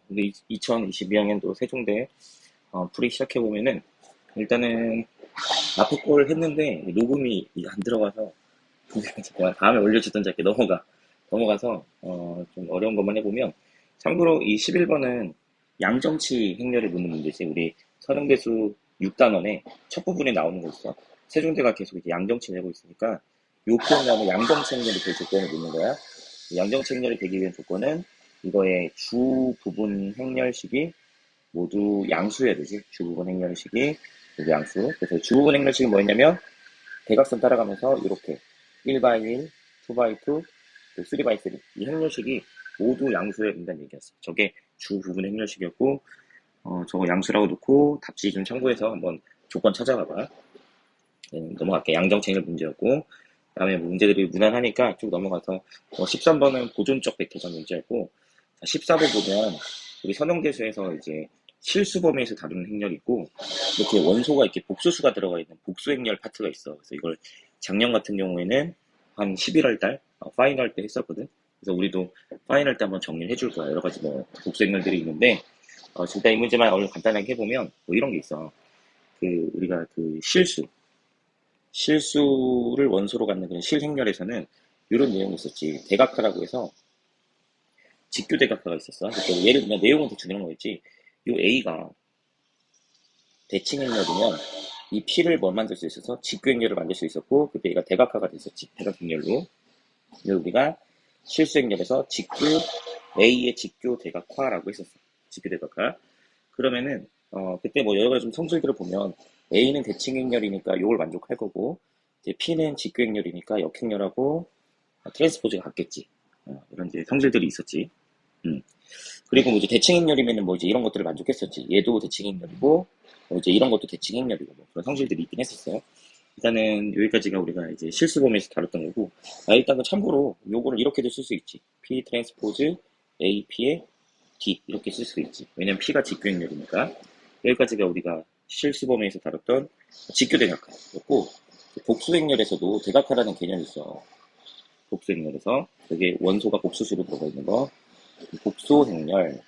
근데 2022학년도 세종대 풀이 시작해보면은 일단은 앞에 걸 했는데 녹음이 이게 안 들어가서 그냥 다음에 올려주던 작게 넘어가서 좀 어려운 것만 해보면 참고로 이 11번은 양정치 행렬을 묻는 문제지. 우리 서령대수 6단원에 첫 부분에 나오는 거 있어. 세종대가 계속 이제 양정치를 하고 있으니까 요 표현 나오면 양정치 행렬이 될 조건을 묻는 거야. 양정치 행렬이 되기 위한 조건은 이거의 주 부분 행렬식이 모두 양수여야 되지. 주 부분 행렬식이 모두 양수. 그래서 주 부분 행렬식이 뭐였냐면 대각선 따라가면서 이렇게 1x1, 2x2, 또 3x3 이 행렬식이 모두 양수여야 된다는 얘기였어. 저게 주 부분 행렬식이었고 저거 양수라고 놓고 답지 좀 참고해서 한번 조건 찾아봐봐. 넘어갈게. 양정체행렬 문제였고 그 다음에 문제들이 무난하니까 쭉 넘어가서 13번은 보존적 백태전 문제였고 14번 보면 우리 선형대수에서 이제 실수 범위에서 다루는 행렬이 있고 이렇게 원소가 이렇게 복수수가 들어가 있는 복수 행렬 파트가 있어. 그래서 이걸 작년 같은 경우에는 한 11월 달 파이널 때 했었거든. 그래서 우리도 파이널 때 한번 정리를 해줄 거야. 여러 가지 뭐 복수 행렬들이 있는데 일단 이 문제만 오늘 간단하게 해보면 뭐 이런 게 있어. 그 우리가 그 실수를 원소로 갖는 그런 실행렬에서는 이런 내용이 있었지. 대각화라고 해서 직교 대각화가 있었어. 그러니까 예를 들면 내용은 대충 이런 거였지. 이 A가 대칭 행렬이면 이 P를 뭐 만들 수 있어서 직교 행렬을 만들 수 있었고 그때 얘가 대각화가 됐었지. 대각 행렬로. 그래서 우리가 실수 행렬에서 직교 A의 직교 대각화라고 했었어. 직교 대각화. 그러면은 그때 뭐 여러 가지 좀 성질들을 보면 A는 대칭 행렬이니까 이걸 만족할 거고 이제 P는 직교 행렬이니까 역행렬하고 트랜스포즈가 같겠지. 이런 이제 성질들이 있었지. 음. 그리고 이제 대칭 행렬이면은 뭐 이제 이런 것들을 만족했었지. 얘도 대칭 행렬이고 이제 이런 것도 대칭 행렬이고 뭐 그런 성질들이 있긴 했었어요. 일단은 여기까지가 우리가 이제 실수범위에서 다뤘던 거고 일단은 참고로 요거를 이렇게도 쓸 수 있지. P 트랜스포즈 AP의 D 이렇게 쓸 수 있지. 왜냐면 P가 직교 행렬이니까. 여기까지가 우리가 실수범위에서 다뤘던 직교 대각화였고 복수 행렬에서도 대각화라는 개념이 있어. 복수 행렬에서 여기 원소가 복수수로 들어가 있는 거 복수 행렬에서는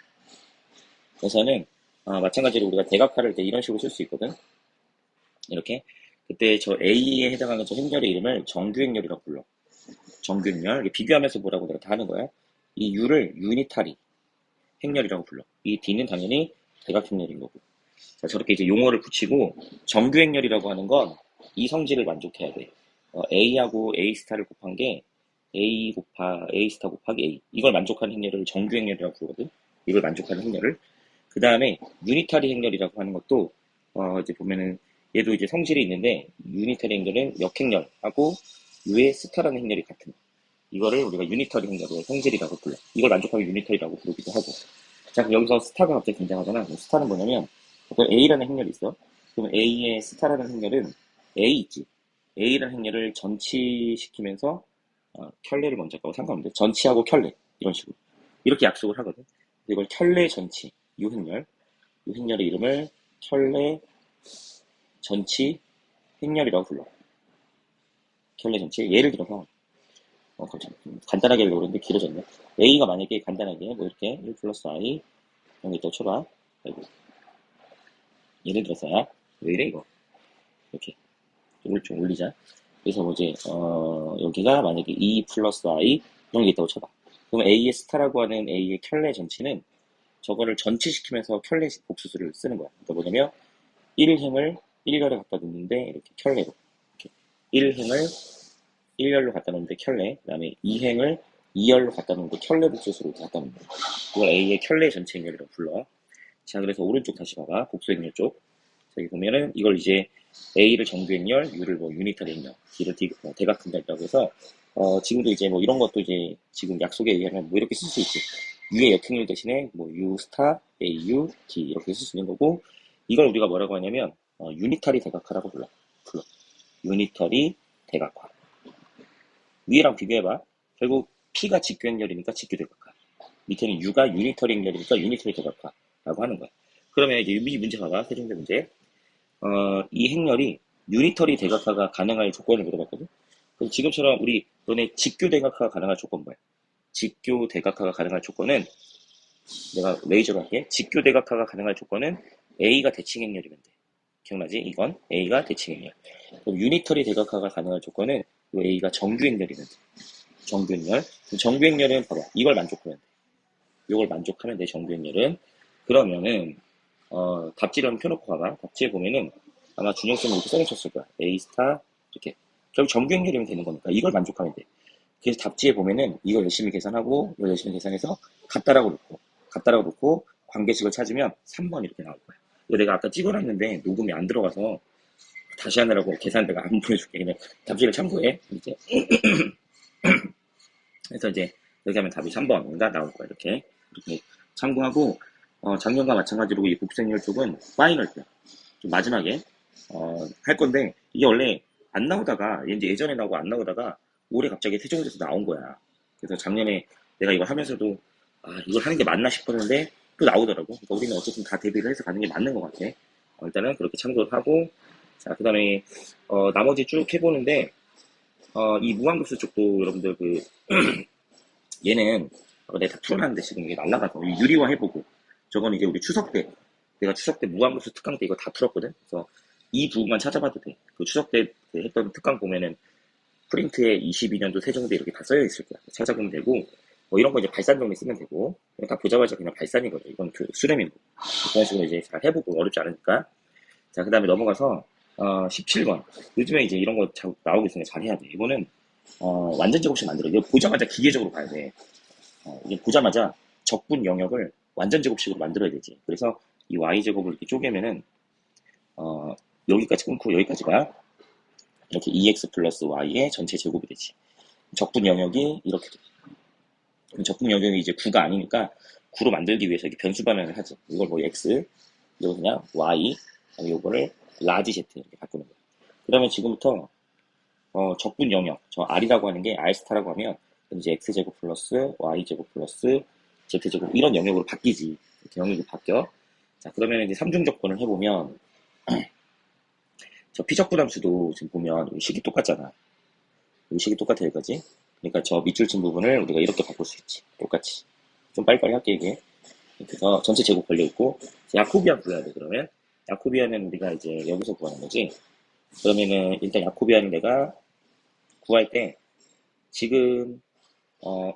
마찬가지로 우리가 대각화를 이제 이런 식으로 쓸 수 있거든. 이렇게 그때 저 A에 해당하는 저 행렬의 이름을 정규행렬이라고 불러. 정규행렬 비교하면서 뭐라고 내가 다 하는 거야. 이 U를 유니타리 행렬이라고 불러. 이 D는 당연히 대각행렬인 거고. 자, 저렇게 이제 용어를 붙이고 정규행렬이라고 하는 건 이 성질을 만족해야 돼. A하고 A 스타를 곱한 게 A 스타 곱하기 A 이걸 만족하는 행렬을 정규행렬이라고 부르거든. 이걸 만족하는 행렬을 그 다음에 유니타리 행렬이라고 하는 것도 이제 보면은 얘도 이제 성질이 있는데 유니타리 행렬은 역행렬하고 U의 스타라는 행렬이 같은 거. 이거를 우리가 유니터리 행렬의 성질이라고 불러. 이걸 만족하면 유니터리라고 부르기도 하고. 자, 그럼 여기서 스타가 갑자기 등장하잖아. 그럼 스타는 뭐냐면 어떤 A라는 행렬이 있어. 그러면 A의 스타라는 행렬은 A 있지. A라는 행렬을 전치시키면서 켤레를 먼저 하고 상관없는데 전치하고 켤레 이런 식으로 이렇게 약속을 하거든. 이걸 켤레 전치 유행렬 유행렬의 이름을 켤레 전치 행렬이라고 불러. 켤레 전치 예를 들어서 간단하게 하려고 그러는데 길어졌네. A가 만약에 간단하게 뭐 이렇게 1 플러스 I 이런 거 있다고 쳐봐. 아이고. 예를 들어서야 왜 이래 이거 이렇게 좀 올리자. 그래서 뭐지 여기가 만약에 2 플러스 I 이런 게 있다고 쳐봐. 그럼 A의 스타라고 하는 A의 켤레 전치는 저거를 전치시키면서 켤레 복수수를 쓰는 거야. 그러니까 뭐냐면 1행을 1열에 갖다 놓는데 이렇게 켤레로 이렇게 1행을 1열로 갖다 놓는데 켤레 그 다음에 2행을 2열로 갖다 놓는데 켤레 복수수로 갖다 놓는 거야. 이걸 A의 켤레 전체 행렬이라고 불러. 자, 그래서 오른쪽 다시 봐봐. 복수 행렬 쪽. 여기 보면은 이걸 이제 A를 정규 행렬, U를 뭐 유니터리 행렬, D를 대각 행렬이라고 해서 지금도 이제 뭐 이런 것도 이제 지금 약속에 의하면 뭐 이렇게 쓸 수 있지. U의 역행렬 대신에 뭐 U 스타, AU, D 이렇게 쓸 수 있는 거고 이걸 우리가 뭐라고 하냐면 유니터리 대각화라고 불러. 유니터리 대각화. 위에랑 비교해봐. 결국 P가 직교 행렬이니까 직교 대각화. 밑에는 U가 유니터리 행렬이니까 유니터리 대각화라고 하는 거야. 그러면 이제 이 문제 봐봐. 세종대 문제. 이 행렬이 유니터리 대각화가 가능할 조건을 물어봤거든. 그럼 지금처럼 우리 너네 직교 대각화가 가능할 조건 뭐야? 직교 대각화가 가능할 조건은 내가 레이저로 할게. 직교 대각화가 가능할 조건은 A가 대칭행렬이면 돼. 기억나지? 이건 A가 대칭행렬. 그럼 유니터리 대각화가 가능할 조건은 이 A가 정규행렬이면 돼. 정규행렬. 정규행렬은 봐봐. 이걸 만족하면 돼. 이걸 만족하면 돼. 정규행렬은. 그러면은 답지를 한번 펴놓고 봐봐. 답지에 보면은 아마 준영쌤이 이렇게 써놓으셨을 거야. A 스타 이렇게. 결국 정규행렬이면 되는 거니까 이걸 만족하면 돼. 그래서 답지에 보면은 이거 열심히 계산하고 이거 열심히 계산해서 같다라고 놓고 관계식을 찾으면 3번 이렇게 나올 거야. 이거 내가 아까 찍어놨는데 녹음이 안 들어가서 다시 하느라고 계산대가 안 보여줄게. 그냥 답지를 참고해. 이제 그래서 이제 여기 하면 답이 3번인가 나올 거야. 이렇게 참고하고 작년과 마찬가지로 이 복수행렬 쪽은 파이널 때 좀 마지막에 할 건데 이게 원래 안 나오다가 이제 예전에 나오고 안 나오다가 올해 갑자기 세종에서 나온 거야. 그래서 작년에 내가 이거 하면서도 이걸 하는 게 맞나 싶었는데 또 나오더라고. 그러니까 우리는 어쨌든 다 대비를 해서 가는 게 맞는 것 같아. 일단은 그렇게 참고를 하고 자 그다음에 나머지 쭉 해보는데 이 무한급수 쪽도 여러분들 얘는 내가 다 풀어놨는데 지금 이게 날라가서 유리화 해보고 저건 이제 우리 추석 때 내가 추석 때 무한급수 특강 때 이거 다 풀었거든. 그래서 이 부분만 찾아봐도 돼. 그 추석 때 했던 특강 보면은 프린트에 22년도 세종대 이렇게 다 써여 있을 거야. 찾아보면 되고 뭐 이런 거 이제 발산 정리 쓰면 되고 그냥 다 보자마자 그냥 발산이거든. 이건 수렴이고 그런 식으로 이제 잘 해보고 어렵지 않으니까 자 그 다음에 넘어가서 17번 요즘에 이제 이런 거 자꾸 나오고 있으니까 잘 해야 돼. 이거는 완전 제곱식 만들어. 이거 보자마자 기계적으로 봐야 돼. 이게 보자마자 적분 영역을 완전 제곱식으로 만들어야 되지. 그래서 이 y제곱을 이렇게 쪼개면은 여기까지 끊고 여기까지가 이렇게 2x 플러스 y의 전체 제곱이 되지. 적분 영역이 이렇게 돼. 그럼 적분 영역이 이제 9가 아니니까 9로 만들기 위해서 이렇게 변수 반응을 하지. 이걸 뭐 x, 이거 그냥 y, 이거를 라지 z 이렇게 바꾸는 거야. 그러면 지금부터 적분 영역, 저 r이라고 하는 게 r스타라고 하면 이제 x제곱 플러스 y제곱 플러스 z제곱 이런 영역으로 바뀌지. 이렇게 영역이 바뀌어. 자 그러면 이제 삼중적분을 해보면 저 피적분함수도 지금 보면 식이 똑같잖아. 이 식이 똑같아 여기까지. 그러니까 저 밑줄 친 부분을 우리가 이렇게 바꿀 수 있지. 똑같이. 좀 빨리빨리 할게 이게. 그래서 전체 제곱 걸려있고 야코비안 구해야 돼. 그러면 야코비안은 우리가 이제 여기서 구하는 거지. 그러면은 일단 야코비안을 내가 구할 때 지금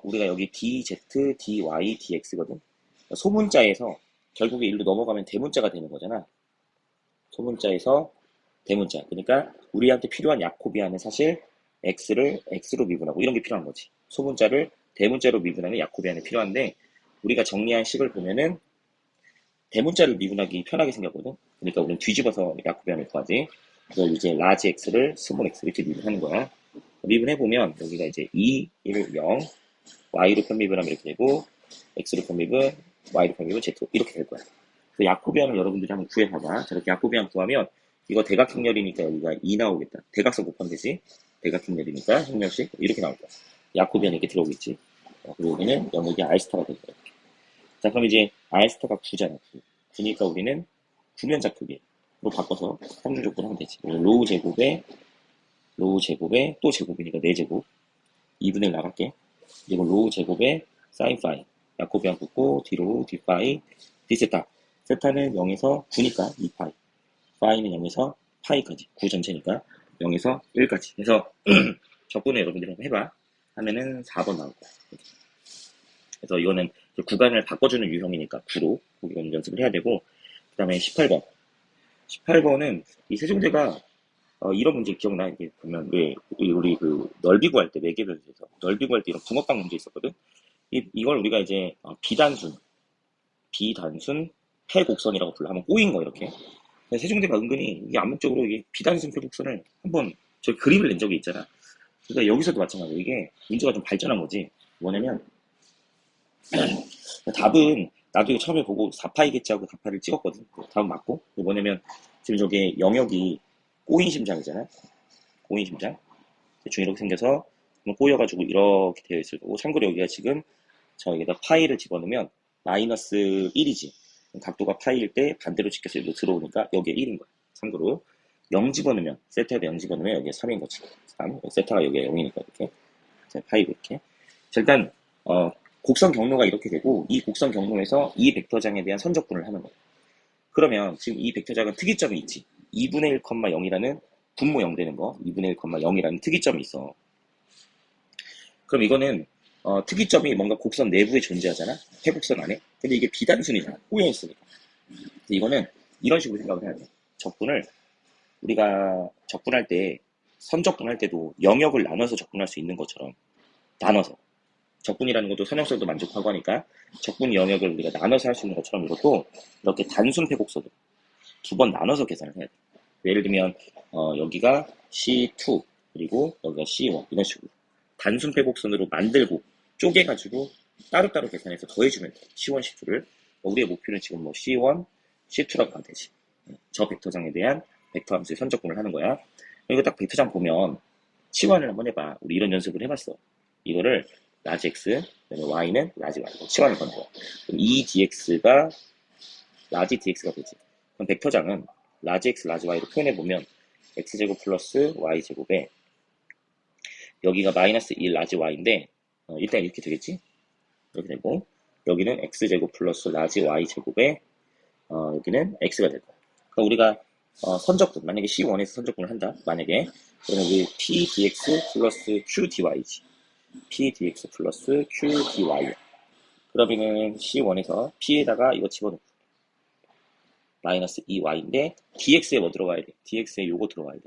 우리가 여기 dz, dy, dx거든. 소문자에서 결국에 일로 넘어가면 대문자가 되는 거잖아. 소문자에서 대문자. 그러니까 우리한테 필요한 야코비안은 사실 x를 x로 미분하고 이런 게 필요한 거지. 소문자를 대문자로 미분하는 야코비안이 필요한데 우리가 정리한 식을 보면은 대문자를 미분하기 편하게 생겼거든. 그러니까 우리는 뒤집어서 야코비안을 구하지. 그래서 이제 라지 x를 스몰 x 이렇게 미분하는 거야. 미분해보면 여기가 이제 2, 1, 0 y로 편미분하면 이렇게 되고 x로 편미분, y로 편미분, z 이렇게 될 거야. 그래서 야코비안을 여러분들이 한번 구해봐봐. 저렇게 야코비안 구하면 이거 대각행렬이니까 여기가 2 나오겠다. 대각선 곱하면 되지. 대각행렬이니까 행렬식 이렇게 나올 거야. 야코비안 이렇게 들어오겠지. 그리고 여기는 영역이 r스타가 될 거야. 자 그럼 이제 r스타가 9잖아. 9. 니까 우리는 구면좌표기로 바꿔서 삼중적분을 하면 되지. 로우 제곱에 또 제곱이니까 4제곱 2분의 1 나갈게. 그리고 로우 제곱에 사인 파이 야코비안 붙고 뒤로 d파이 d세타 세타는 0에서 9니까 2파이 파이는 0에서 파이까지 9 전체니까 0에서 1까지 해서 적분을 여러분들이 한번 해봐 하면은 4번 나올 거야. 그래서 이거는 구간을 바꿔주는 유형이니까 9로 이건 연습을 해야 되고 그 다음에 18번은 이 세종대가 이런 문제 기억나? 이게 보면 우리 그 넓이 구할 때 매개변수에서 넓이 구할 때 이런 붕어빵 문제 있었거든. 이걸 우리가 이제 비단순 패곡선이라고 불러. 한번 꼬인 거 이렇게. 세종대가 은근히 이게 암묵적으로 이게 비단순 패곡선을 한번 저 그림을 낸 적이 있잖아. 그러니까 여기서도 마찬가지로 이게 문제가 좀 발전한 거지. 뭐냐면 답은 나도 이거 처음에 보고 4파이겠지 하고 4파를 찍었거든. 답은 맞고. 뭐냐면 지금 저게 영역이 꼬인 심장이잖아. 꼬인 심장. 대충 이렇게 생겨서 꼬여가지고 이렇게 되어 있을 거고 참고로 여기가 지금 저기다 파이를 집어넣으면 마이너스 1이지. 각도가 파이일 때 반대로 찍혀서 여기로 들어오니까 여기에 1인 거야. 참고로 0 집어넣으면 세타에다 0 집어넣으면 여기에 3인 거지. 3. 세타가 여기에 0이니까 이렇게 파이고 이렇게. 자, 일단 곡선 경로가 이렇게 되고 이 곡선 경로에서 이 벡터장에 대한 선적분을 하는 거예요. 그러면 지금 이 벡터장은 특이점이 있지. 2분의 1, 0이라는 분모 0 되는 거, 2분의 1, 0이라는 특이점이 있어. 그럼 이거는 특이점이 뭔가 곡선 내부에 존재하잖아. 회곡선 안에. 근데 이게 비단순이잖아. 꼬여 있으니까. 이거는 이런 식으로 생각을 해야 돼. 적분을 우리가 적분할 때 선적분할 때도 영역을 나눠서 적분할 수 있는 것처럼 나눠서 적분이라는 것도 선형성도 만족하고 하니까 적분 영역을 우리가 나눠서 할 수 있는 것처럼 이것도 이렇게 단순 회곡선으로 두 번 나눠서 계산을 해야 돼. 예를 들면 여기가 C2 그리고 여기가 C1 이런 식으로 단순 회곡선으로 만들고 쪼개가지고 따로따로 계산해서 더해주면 돼. C1, C2를. 우리의 목표는 지금 뭐 C1, C2라고 하면 되지. 저 벡터장에 대한 벡터 함수의 선적분을 하는 거야. 이거 딱 벡터장 보면 치환을 한번 해봐. 우리 이런 연습을 해봤어. 이거를 라지 x, 그다음에 y는 라지 y. 치환을 거는 거야. 그럼 이 dx가 라지 dx가 되지. 그럼 벡터장은 라지 x, 라지 y로 표현해보면 x제곱 플러스 y제곱에 여기가 마이너스 1 라지 y인데 일단 이렇게 되겠지? 이렇게 되고 여기는 x제곱 플러스 라지 y제곱에 여기는 x가 될 거야. 그럼 우리가 선적분, 만약에 C1에서 선적분을 한다. 만약에 그러면 우리 p dx 플러스 q dy지. p dx 플러스 q dy. 그러면은 C1에서 p에다가 이거 집어넣고 마이너스 2y인데 dx에 뭐 들어가야 돼? dx에 요거 들어가야 돼.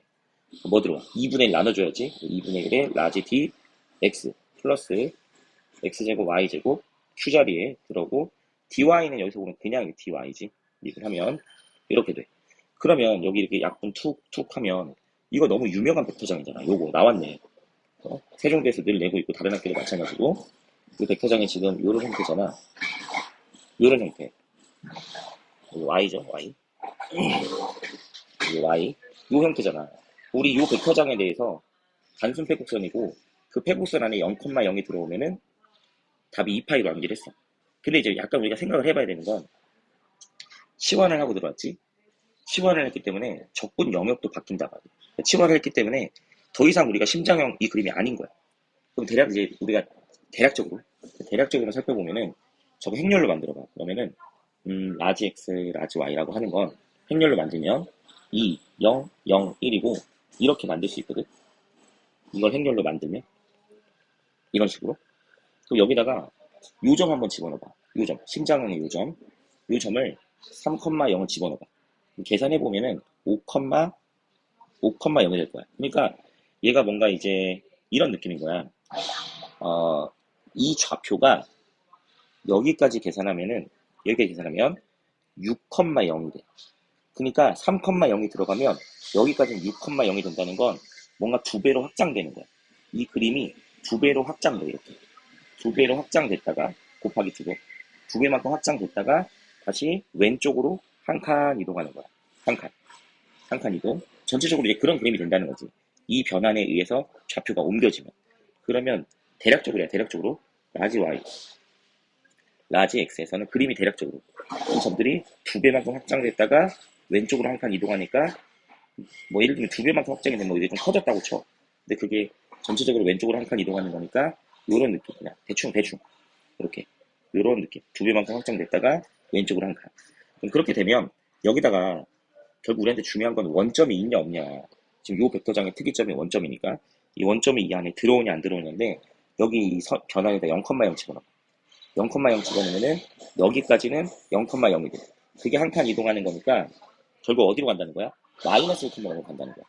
뭐 들어가? 2분의 1 나눠줘야지. 2분의 1에 라지 dx 플러스 x제곱 y제곱 q 자리에 들어오고 dy는 여기서 보면 그냥 dy지. 이걸 하면 이렇게 돼. 그러면 여기 이렇게 약분 툭툭 하면 이거 너무 유명한 벡터장이잖아. 요거 나왔네. 세종대에서 늘 내고 있고 다른 학교도 마찬가지고 이 벡터장이 지금 요런 형태잖아. 요런 형태. y죠, y. y. 요 형태잖아. 우리 요 벡터장에 대해서 단순 패곡선이고 그 패곡선 안에 0,0이 들어오면은 답이 2파이로 암기를 했어. 근데 이제 약간 우리가 생각을 해봐야 되는 건 치환을 하고 들어왔지. 치환을 했기 때문에 적분 영역도 바뀐다 말이야. 치환을 했기 때문에 더 이상 우리가 심장형 이 그림이 아닌 거야. 그럼 대략 이제 우리가 대략적으로 살펴보면은 저거 행렬로 만들어봐. 그러면은 라지 x, 라지 y라고 하는 건 행렬로 만들면 2, 0, 0, 1이고 이렇게 만들 수 있거든. 이걸 행렬로 만들면 이런 식으로. 그럼 여기다가 요점 한번 집어넣어봐. 요점, 심장형의 요점. 요점을 3,0을 집어넣어봐. 계산해보면은 5,0이 될 거야. 그러니까 얘가 뭔가 이제 이런 느낌인 거야. 이 좌표가 여기까지 계산하면 6,0이 돼. 그러니까 3,0이 들어가면 여기까지는 6,0이 된다는 건 뭔가 2배로 확장되는 거야. 이 그림이 2배로 확장돼. 이렇게 2배로 확장됐다가 곱하기 2배 2배만큼 확장됐다가 다시 왼쪽으로 한 칸 이동하는 거야. 한 칸 이동. 전체적으로 이제 그런 그림이 된다는 거지. 이 변환에 의해서 좌표가 옮겨지면. 그러면 대략적으로 라지 y, 라지 x에서는 그림이 대략적으로 이 점들이 2배만큼 확장됐다가 왼쪽으로 한 칸 이동하니까 뭐 예를 들면 2배만큼 확장이 되면 뭐 이게 좀 커졌다고 쳐. 근데 그게 전체적으로 왼쪽으로 한 칸 이동하는 거니까 이런 느낌. 그냥 대충 이렇게 이런 느낌. 2배만큼 확장됐다가 왼쪽으로 한 칸. 그럼 그렇게 되면 여기다가 결국 우리한테 중요한 건 원점이 있냐 없냐. 지금 요 벡터장의 특이점이 원점이니까 이 원점이 이 안에 들어오냐 안 들어오냐인데 여기 이 변환에다 0,0 집어넣어. 0,0 집어넣으면은 여기까지는 0,0이 돼. 그게 한 칸 이동하는 거니까 결국 어디로 간다는 거야? 마이너스 1,0로 간다는 거야.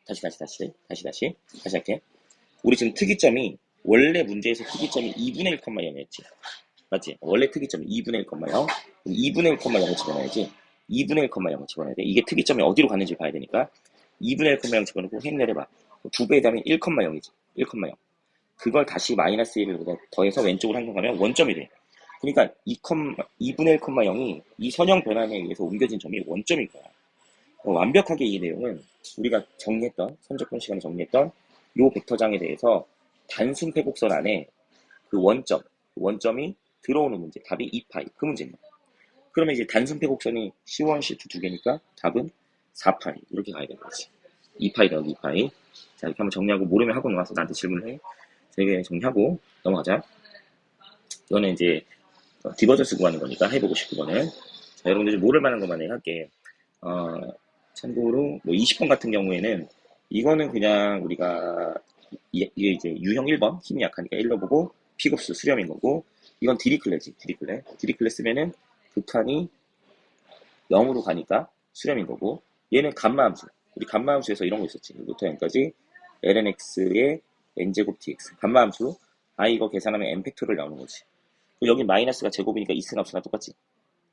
다시 할게. 우리 지금 특이점이 원래 문제에서 특이점이 2분의 1, 0이었지. 맞지? 원래 특이점이 2분의 1, 0. 2분의 1, 0을 집어넣어야지. 2분의 1, 0을 집어넣어야 돼. 이게 특이점이 어디로 가는지 봐야 되니까 2분의 1, 0 집어넣고 행렬해봐. 2배에 더하면 1,0이지. 1,0. 그걸 다시 마이너스 1을 더해서 왼쪽으로 항상하면 원점이 돼. 그러니까 2분의 1, 0이 이 선형 변환에 의해서 옮겨진 점이 원점일 거야. 완벽하게 이 내용은 우리가 선적분 시간에 정리했던 요 벡터장에 대해서 단순 회곡선 안에 그 원점이 들어오는 문제, 답이 2파이, 그 문제입니다. 그러면 이제 단순 회곡선이 C1, C2 두 개니까 답은 4파이, 이렇게 가야 되는 거지. 2파이 더하기 2파이. 자, 이렇게 한번 정리하고 모르면 학원 와서 나한테 질문을 해. 되게 정리하고 넘어가자. 이거는 이제 디버전스 구하는 거니까 해보고 싶은 거는. 자, 여러분들 모를 만한 것만 할게. 참고로 뭐 20번 같은 경우에는 이거는 그냥 우리가 이게 이제 유형 1번 힘이 약하니까 1로 보고 픽업수 수렴인 거고, 이건 디리클레지. 디리클레 쓰면은 극한이 0으로 가니까 수렴인 거고, 얘는 감마함수. 우리 감마함수에서 이런 거 있었지. 여기부터 여기까지 lnx의 n제곱 dx 감마함수. 이거 계산하면 n 팩토리얼 나오는 거지. 여기 마이너스가 제곱이니까 있으나 없으나 똑같지.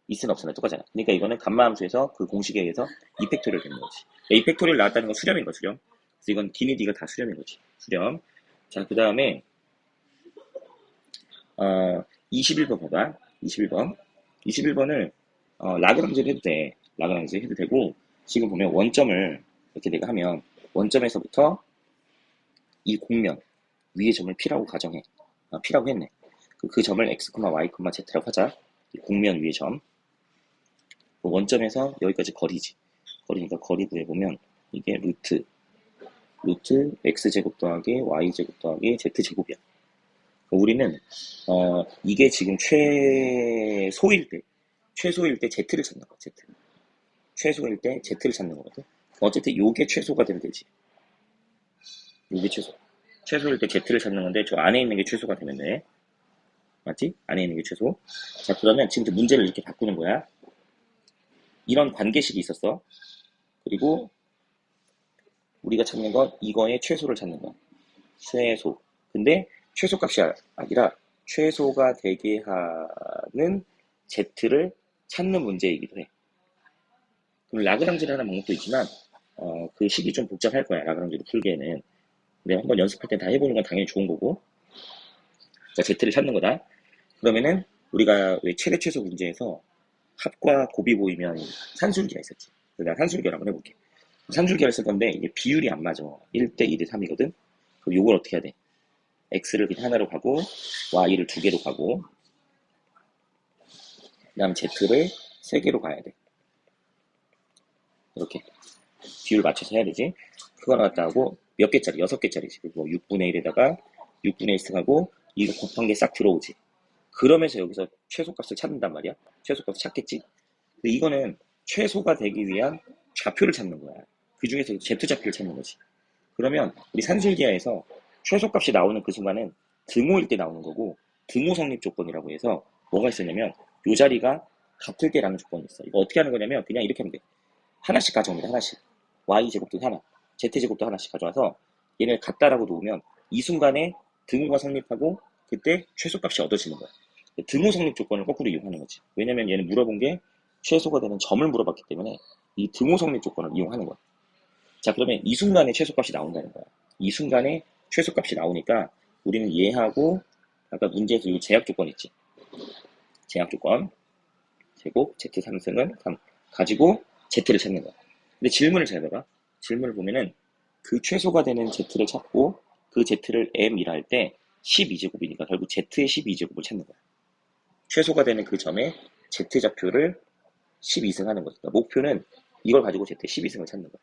있으나 없으나 똑같잖아. 그러니까 이거는 감마함수에서 그 공식에 의해서 2팩토리얼 되는 거지. 2팩토리얼 나왔다는 건 수렴인 거, 수렴. 그래서 이건 디니 디가 다 수렴인 거지. 수렴. 자, 그 다음에 21번 봐봐. 21번을 라그랑지를 해도 돼. 라그랑지 해도 되고, 지금 보면 원점을 이렇게 내가 하면 원점에서부터 이 공면 위의 점을 P라고 가정해. P라고 했네. 그 점을 x, y, z라고 하자. 이 공면 위의 점. 원점에서 여기까지 거리지. 거리니까 거리 구해보면 이게 루트 x제곱 더하기 y제곱 더하기 z제곱이야. 우리는 이게 지금 최소일 때 z를 찾는 거야. 최소일 때 z를 찾는 거거든. 어쨌든 요게 최소가 되면 되지. 요게 최소일 때 z를 찾는 건데, 저 안에 있는 게 최소가 되면 돼. 맞지? 안에 있는 게 최소. 자, 그러면 지금 문제를 이렇게 바꾸는 거야. 이런 관계식이 있었어. 그리고 우리가 찾는 건 이거의 최소를 찾는 거야. 최소. 근데 최소값이 아니라 최소가 되게 하는 z를 찾는 문제이기도 해. 그럼 라그랑지를 하는 방법도 있지만 그 식이 좀 복잡할 거야. 라그랑지로 풀기에는. 근데 한번 연습할 때 다 해보는 건 당연히 좋은 거고. 자, z를 찾는 거다. 그러면은 우리가 왜 최대 최소 문제에서 합과 곱이 보이면 산술기가 있었지. 내가 산술기를 한번 해볼게. 산술기를 쓸 건데 이게 비율이 안 맞아. 1대 2대 3이거든. 그럼 요걸 어떻게 해야 돼? x를 그냥 하나로 가고 y를 2개로 가고, 그 다음 z를 3개로 가야 돼. 이렇게 비율 맞춰서 해야 되지. 그거 갖다 하고 몇 개짜리? 6개짜리지. 그리고 6분의 1에다가 6분의 1 승하고 이거 곱한 게 싹 들어오지. 그러면서 여기서 최소값을 찾는단 말이야. 최소값을 찾겠지. 근데 이거는 최소가 되기 위한 좌표를 찾는 거야. 그 중에서 Z좌표를 찾는 거지. 그러면 우리 산술기하에서 최소값이 나오는 그 순간은 등호일 때 나오는 거고, 등호 성립 조건이라고 해서 뭐가 있었냐면 이 자리가 같을 때라는 조건이 있어. 이거 어떻게 하는 거냐면 그냥 이렇게 하면 돼. 하나씩 가져옵니다. 하나씩. y제곱도 하나, z제곱도 하나씩 가져와서 얘를 같다라고 놓으면 이 순간에 등호가 성립하고 그때 최소값이 얻어지는 거야. 등호 성립 조건을 거꾸로 이용하는 거지. 왜냐면 얘는 물어본 게 최소가 되는 점을 물어봤기 때문에 이 등호 성립 조건을 이용하는 거야. 자, 그러면 이 순간에 최소값이 나온다는 거야. 이 순간에 최소값이 나오니까 우리는 얘하고 아까 문제에서 이 제약 조건 있지. 제약 조건. 제곱, z 3승은 3 가지고 z를 찾는 거야. 근데 질문을 잘 봐봐. 질문을 보면은 그 최소가 되는 z를 찾고 그 z를 m이라 할 때 12제곱이니까 결국 z의 12제곱을 찾는 거야. 최소가 되는 그 점에 z좌표를 12승 하는 거니까 목표는 이걸 가지고 z의 12승을 찾는 거야.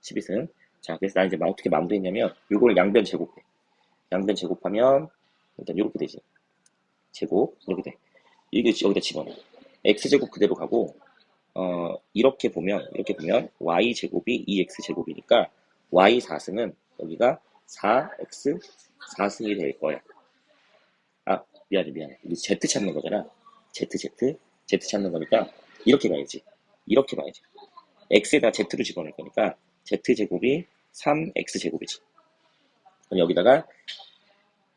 12승. 자, 그래서 나 이제 어떻게 마무리했냐면 이걸 양변 제곱해. 양변 제곱하면 일단 이렇게 되지. 제곱 이렇게 돼. 이게 여기다 집어넣어. x제곱 그대로 가고 이렇게 보면 y제곱이 2x제곱이니까 y 4승은 여기가 4x 4승이 될 거야. 미안해. 우리 z 찾는 거잖아. z 찾는 거니까 이렇게 가야지. x에다 z를 집어넣을 거니까 z제곱이 3x제곱이지. 그럼 여기다가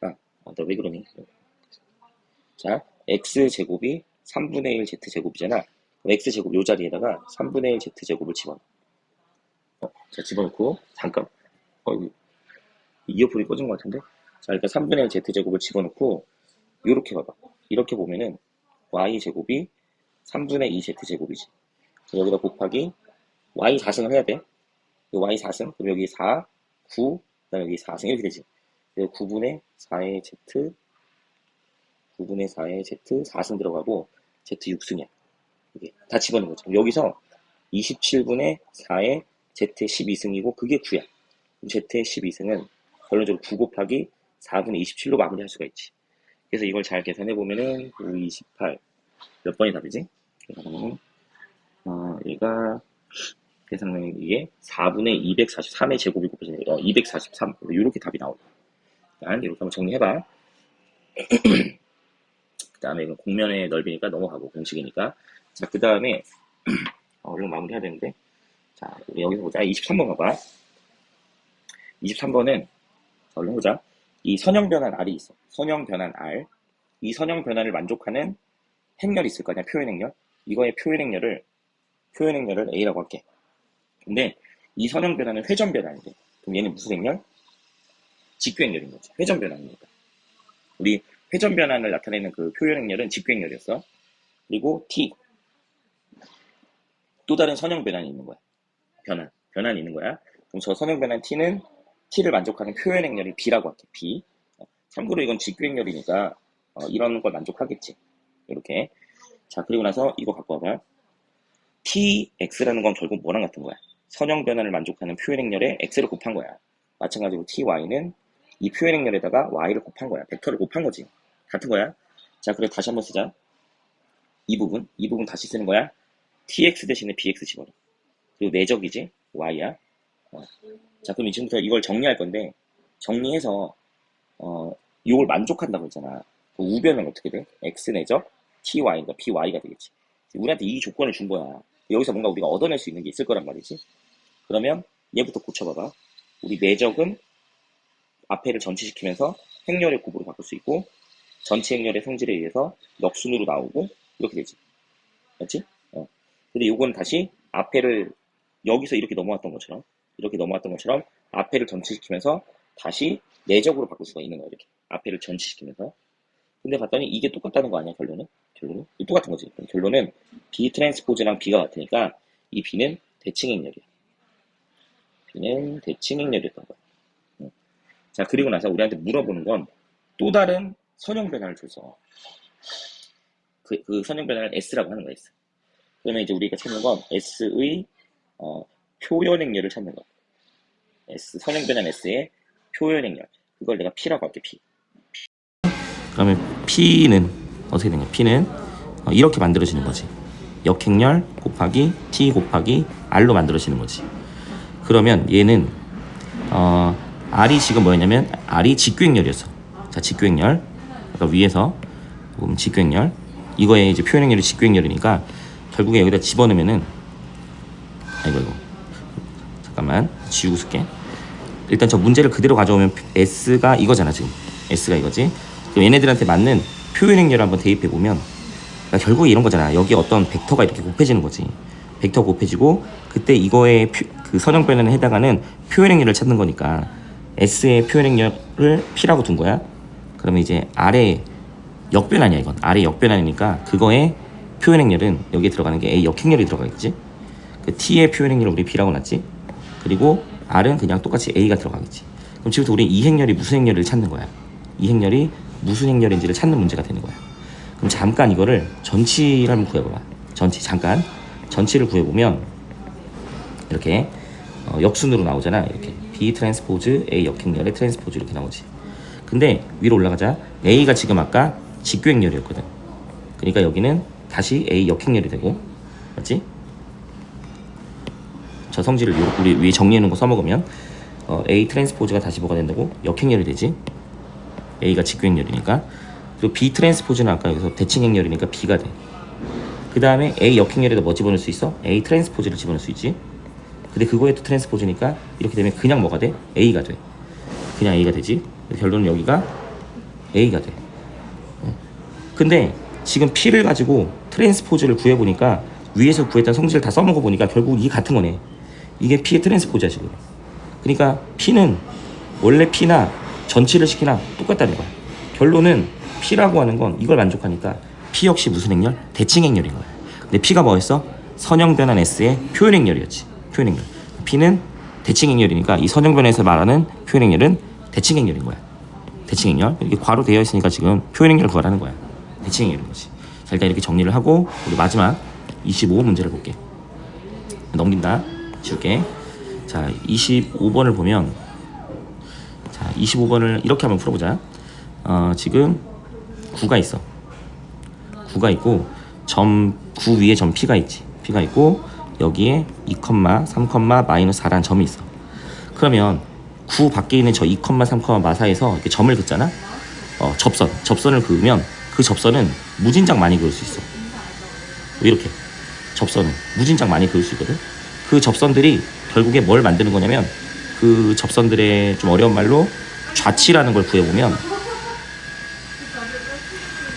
너 왜 그러니? 자, x제곱이 3분의 1 z제곱이잖아. x제곱 요 자리에다가 3분의 1 z제곱을 집어넣어. 자, 집어넣고 잠깐. 이어폰이 꺼진 것 같은데? 자, 그러니까 3분의 1 z제곱을 집어넣고 요렇게 봐봐. 이렇게 보면은 y제곱이 3분의 2 z제곱이지. 여기다 곱하기 y 4승을 해야 돼. 이 y 4승. 그럼 여기 4, 9, 그다음에 여기 4승 이렇게 되지. 9분의 4의 z, 9분의 4의 z 4승 들어가고 z 6승이야. 이게 다 집어넣은 거죠. 여기서 27분의 4의 z의 12승이고 그게 9야. z의 12승은 결론적으로 9 곱하기 4분의 27로 마무리할 수가 있지. 그래서 이걸 잘 계산해 보면은 9, 28 몇 번이 답이지? 계산하면은 얘가 계산하면 이게 4분의 243의 제곱이 곱해지는 243 이렇게 답이 나오고 일단 이렇게 한번 정리해봐. 그 다음에 이건 공면의 넓이니까 넘어가고 공식이니까 자 그 다음에 얼른 마무리해야 되는데 자 우리 여기서 보자. 23번 가봐. 23번은 얼른 보자. 이 선형 변환 R이 있어. 선형 변환 R. 이 선형 변환을 만족하는 행렬이 있을 거 아니야. 표현 행렬. 이거의 표현 행렬을 A라고 할게. 근데 이 선형 변환은 회전 변환인데 그럼 얘는 무슨 행렬? 직교 행렬인 거지. 회전 변환이니까. 우리 회전 변환을 나타내는 그 표현 행렬은 직교 행렬이었어. 그리고 T. 또 다른 선형 변환이 있는 거야. 변환이 있는 거야. 그럼 저 선형 변환 T는 T를 만족하는 표현 행렬이 B라고 할게. B. 참고로 이건 직교 행렬이니까 이런 걸 만족하겠지. 이렇게. 자, 그리고 나서 이거 갖고 와봐. TX라는 건 결국 뭐랑 같은 거야? 선형 변환을 만족하는 표현 행렬에 X를 곱한 거야. 마찬가지로 TY는 이 표현 행렬에다가 Y를 곱한 거야. 벡터를 곱한 거지. 같은 거야. 자, 그래 다시 한번 쓰자. 이 부분 다시 쓰는 거야. TX 대신에 BX 집어넣어. 그리고 내적이지? Y야. 자, 그럼 지금부터 이걸 정리할 건데, 정리해서, 이걸 만족한다고 했잖아. 그 우변은 어떻게 돼? X 내적, TY니까 BY가 되겠지. 우리한테 이 조건을 준 거야. 여기서 뭔가 우리가 얻어낼 수 있는 게 있을 거란 말이지. 그러면 얘부터 고쳐봐봐. 우리 내적은 앞에를 전치시키면서 행렬의 곱으로 바꿀 수 있고, 전체 행렬의 성질에 의해서 역순으로 나오고, 이렇게 되지. 맞지? 근데 요건 다시 앞에를 여기서 이렇게 넘어왔던 것처럼 앞에를 전치시키면서 다시 내적으로 바꿀 수가 있는 거야. 이렇게 앞에를 전치시키면서. 근데 봤더니 이게 똑같다는 거 아니야? 결론은 똑같은 거지. 결론은 B 트랜스포즈랑 B가 같으니까 이 B는 대칭행렬이야. B는 대칭행렬이었던 거야. 자, 그리고 나서 우리한테 물어보는 건 또 다른 선형 변환을 줘서 그 선형 변환을 S라고 하는 거야. S. 그러면 이제 우리가 찾는 건 S의 표현 행렬을 찾는 거야. S 선형 변환 S의 표현 행렬. 그걸 내가 P라고 할게. P. 그러면 P는 어떻게 되냐? P는 이렇게 만들어지는 거지. 역행렬 곱하기 T 곱하기 R로 만들어지는 거지. 그러면 얘는 R이 지금 뭐였냐면 R이 직교행렬이었어. 자, 직교행렬. 아까 위에서 보면 직교행렬. 이거에 이제 표현행렬이 직교행렬이니까 결국에 여기다 집어넣으면은 이거 잠깐만 지우고 쓸게. 일단 저 문제를 그대로 가져오면 S가 이거잖아. 지금 S가 이거지. 그럼 얘네들한테 맞는 표현행렬을 한번 대입해 보면 그러니까 결국에 이런 거잖아. 여기 어떤 벡터가 이렇게 곱해지는 거지. 벡터 곱해지고 그때 이거의 그 선형 변환에 해당하는 표현행렬을 찾는 거니까 S의 표현행렬을 P라고 둔 거야. 그러면 이제 R의 역변환이야. 이건 R의 역변환이니까 그거의 표현행렬은 여기에 들어가는 게 A 역행렬이 들어가겠지. 그 T의 표현행렬을 우리 B라고 놨지. 그리고 R은 그냥 똑같이 A가 들어가겠지. 그럼 지금부터 우리 이 행렬이 무슨 행렬을 찾는 거야. 이 행렬이 무슨 행렬인지를 찾는 문제가 되는 거야. 그럼 잠깐 이거를 전치를 한번 구해봐봐. 잠깐 전치를 구해보면 이렇게 역순으로 나오잖아. 이렇게 B 트랜스포즈 A 역행렬의 트랜스포즈 이렇게 나오지. 근데 위로 올라가자. A가 지금 아까 직교행렬이었거든. 그러니까 여기는 다시 A 역행렬이 되고, 맞지? 저 성질을 우리 위에 정리해놓은 거 써먹으면 A 트랜스포즈가 다시 뭐가 된다고? 역행렬이 되지. A가 직교행렬이니까. 그리고 B 트랜스포즈는 아까 여기서 대칭행렬이니까 B가 돼. 그 다음에 A 역행렬에다 뭐 집어넣을 수 있어? A 트랜스포즈를 집어넣을 수 있지. 근데 그거에 또 트랜스포즈니까 이렇게 되면 그냥 뭐가 돼? A가 돼. 그냥 A가 되지. 결론은 여기가 A가 돼. 근데 지금 P를 가지고 트랜스포즈를 구해보니까 위에서 구했던 성질을 다 써먹어보니까 결국 이게 같은 거네. 이게 P의 트랜스포즈야 지금. 그러니까 P는 원래 P나 전치를 시키나 똑같다는 거야. 결론은 P라고 하는 건 이걸 만족하니까 P 역시 무슨 행렬? 대칭행렬인 거야. 근데 P가 뭐였어? 선형 변환 S의 표현 행렬이었지. 표현 행렬. P는 대칭행렬이니까 이 선형 변환에서 말하는 표현 행렬은 대칭행렬인 거야. 대칭행렬. 이렇게 괄호 되어 있으니까 지금 표현 행렬을 구하라는 거야. 대칭행렬인 거지. 자, 일단 이렇게 정리를 하고 우리 마지막 25 문제를 볼게. 넘긴다. 지울게. 자, 25번을 보면, 자, 25번을 이렇게 한번 풀어보자. 지금 9가 있어. 9가 있고 점 9 위에 점 P가 있지. P가 있고 여기에 2, 3, 마이너스 4라는 점이 있어. 그러면 9 밖에 있는 저 2, 3, 마사에서 이렇게 점을 긋잖아. 접선을 그으면 그 접선은 무진장 많이 그을 수 있어. 이렇게 접선은 무진장 많이 그을 수 있거든. 그 접선들이 결국에 뭘 만드는 거냐면 그 접선들의 좀 어려운 말로 좌치라는 걸 구해보면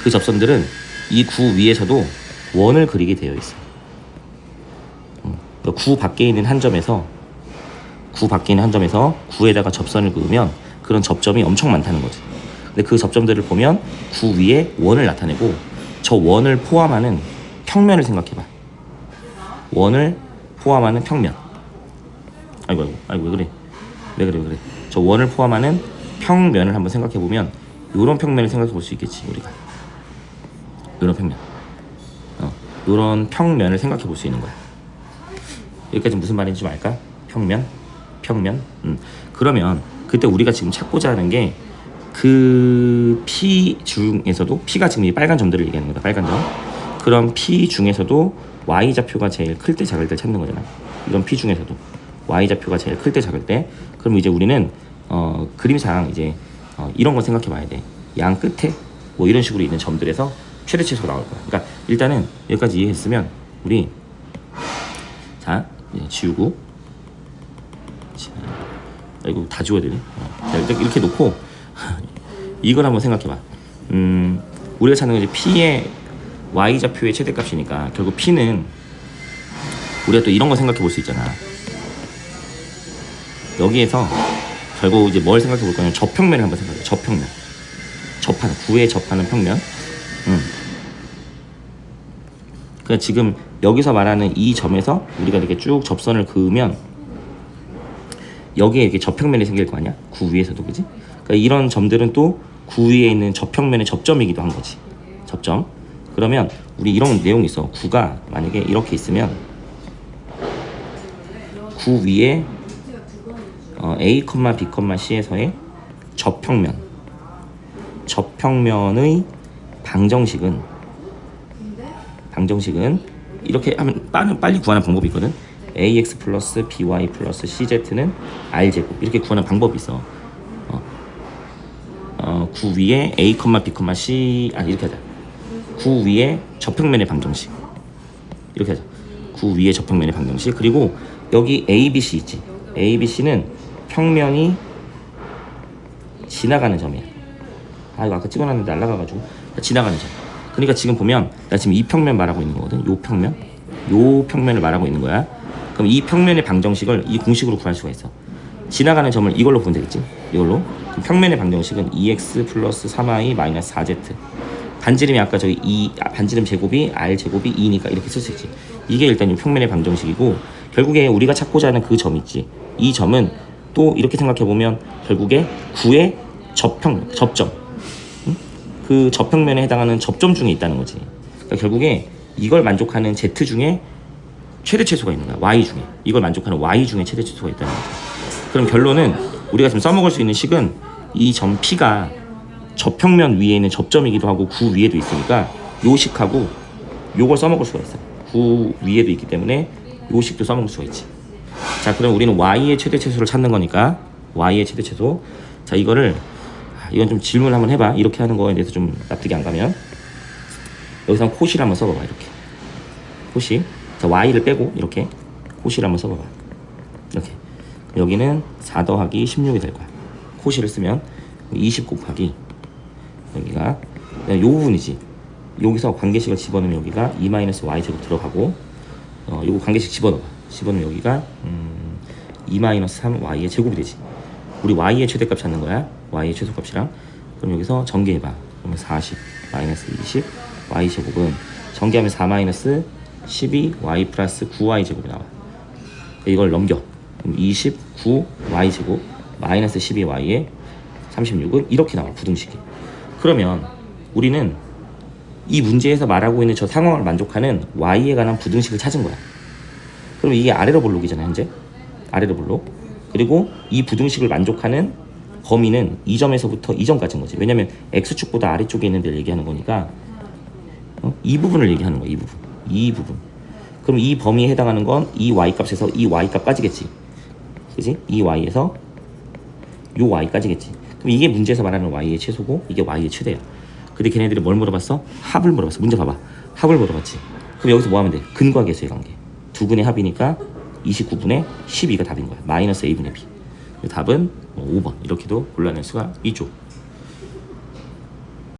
그 접선들은 이 9 위에서도 원을 그리게 되어 있어. 9 밖에 있는 한 점에서 9에다가 접선을 그으면 그런 접점이 엄청 많다는 거지. 근데 그 접점들을 보면 9 위에 원을 나타내고 저 원을 포함하는 평면을 생각해봐. 원을 포함하는 평면. 아이고 왜 그래. 저 원을 포함하는 평면을 한번 생각해보면 요런 평면을 생각해볼 수 있겠지 우리가. 요런 평면. 요런 평면을 생각해볼 수 있는 거야. 여기까지 무슨 말인지 좀 알까? 평면. 그러면 그때 우리가 지금 찾고자 하는 게 그 P 중에서도 P가 지금 이 빨간 점들을 얘기하는 거다. 빨간 점. 그럼 P 중에서도 Y좌표가 제일 클 때 작을 때 찾는 거잖아. 이런 P 중에서도 Y좌표가 제일 클 때 작을 때. 그럼 이제 우리는 그림상 이제 이런 거 생각해 봐야 돼. 양 끝에 뭐 이런 식으로 있는 점들에서 최대 최소가 나올 거야. 그러니까 일단은 여기까지 이해했으면 우리 자 이제 지우고 이거 다 지워야 되네. 이렇게 놓고 이걸 한번 생각해봐. 우리가 찾는 건 이제 P의 Y좌표의 최대값이니까 결국 P는 우리가 또 이런 거 생각해 볼 수 있잖아. 여기에서 결국 이제 뭘 생각해 볼 거냐면 접평면을 한번 생각해. 접평면. 접하는 9에 접하는 평면. 그러니까 지금 여기서 말하는 이 점에서 우리가 이렇게 쭉 접선을 그으면 여기에 이렇게 접평면이 생길 거 아니야? 9 위에서도, 그지? 그러니까 이런 점들은 또 9 위에 있는 접평면의 접점이기도 한 거지. 접점. 그러면 우리 이런 내용이 있어. 9가 만약에 이렇게 있으면 9 위에 A, B, C에서의 접평면의 방정식은 이렇게 하면 빨리 구하는 방법이 있거든. ax 플러스 by 플러스 cz는 r제곱 이렇게 구하는 방법이 있어. 9 위에 a, b, c 이렇게 하자. 9 위에 접평면의 방정식 이렇게 하자. 9 위에 접평면의 방정식. 그리고 여기 ABC 있지. ABC는 평면이 지나가는 점이야. 이거 아까 찍어놨는데 날라가가지고 지나가는 점. 그러니까 지금 보면 나 지금 이 평면 말하고 있는 거거든. 요 평면을 말하고 있는 거야. 그럼 이 평면의 방정식을 이 공식으로 구할 수가 있어. 지나가는 점을 이걸로 보면 되겠지. 이걸로. 그럼 평면의 방정식은 2x 플러스 3y 마이너스 4z. 반지름이 아까 저기 반지름 제곱이 r 제곱이 2니까 이렇게 쓸 수 있지. 이게 일단 이 평면의 방정식이고, 결국에 우리가 찾고자 하는 그 점 있지. 이 점은 또 이렇게 생각해 보면 결국에 9의 접점. 그 접평면에 해당하는 접점 중에 있다는 거지. 그러니까 결국에 이걸 만족하는 z 중에 최대 최소가 있는 거야. y 중에. 이걸 만족하는 y 중에 최대 최소가 있다는 거지. 그럼 결론은 우리가 지금 써먹을 수 있는 식은 이 점 P가 접평면 위에 있는 접점이기도 하고 9 위에도 있으니까 요 식하고 요걸 써먹을 수가 있어. 9 위에도 있기 때문에 요 식도 써먹을 수가 있지. 자, 그럼 우리는 y의 최대 최소를 찾는 거니까 y의 최대 최소. 자, 이건 좀 질문 한번 해봐. 이렇게 하는 거에 대해서 좀 납득이 안 가면 여기서 코시를 한번 써봐봐. 이렇게 코시. 자, y를 빼고 이렇게 코시를 한번 써봐봐. 이렇게. 여기는 4 더하기 16이 될 거야. 코시를 쓰면 20 곱하기 여기가 요 부분이지. 여기서 관계식을 집어넣으면 여기가 2-y 제곱 들어가고 요거 관계식 집어넣어. 집어넣으면 여기가 2-3y의 제곱이 되지. 우리 y의 최대값 찾는 거야. y의 최소값이랑. 그럼 여기서 전개해봐. 그러면 40 마이너스 20 y 제곱은 전개하면 4 마이너스 12 y 플러스 9y 제곱이 나와. 이걸 넘겨. 그럼 29 y 제곱 마이너스 12y에 36은 이렇게 나와. 부등식이. 그러면 우리는 이 문제에서 말하고 있는 저 상황을 만족하는 y에 관한 부등식을 찾은 거야. 그럼 이게 아래로 볼록이잖아. 현재 아래로 볼록. 그리고 이 부등식을 만족하는 범위는 이 점에서부터 이 점까지인 거지. 왜냐면 x축보다 아래쪽에 있는 데를 얘기하는 거니까 이 부분을 얘기하는 거야. 이 부분. 그럼 이 범위에 해당하는 건 이 y값에서 이 y값까지겠지. 그지? 이 y에서 요 y까지겠지. 그럼 이게 문제에서 말하는 y의 최소고 이게 y의 최대야. 근데 걔네들이 뭘 물어봤어? 합을 물어봤어. 문제 봐봐. 합을 물어봤지. 그럼 여기서 뭐 하면 돼? 근과 계수의 관계. 두 분의 합이니까 29분의 12가 답인 거야. 마이너스 a분의 b. 답은 5번 이렇게도 골라낼 수가 있죠.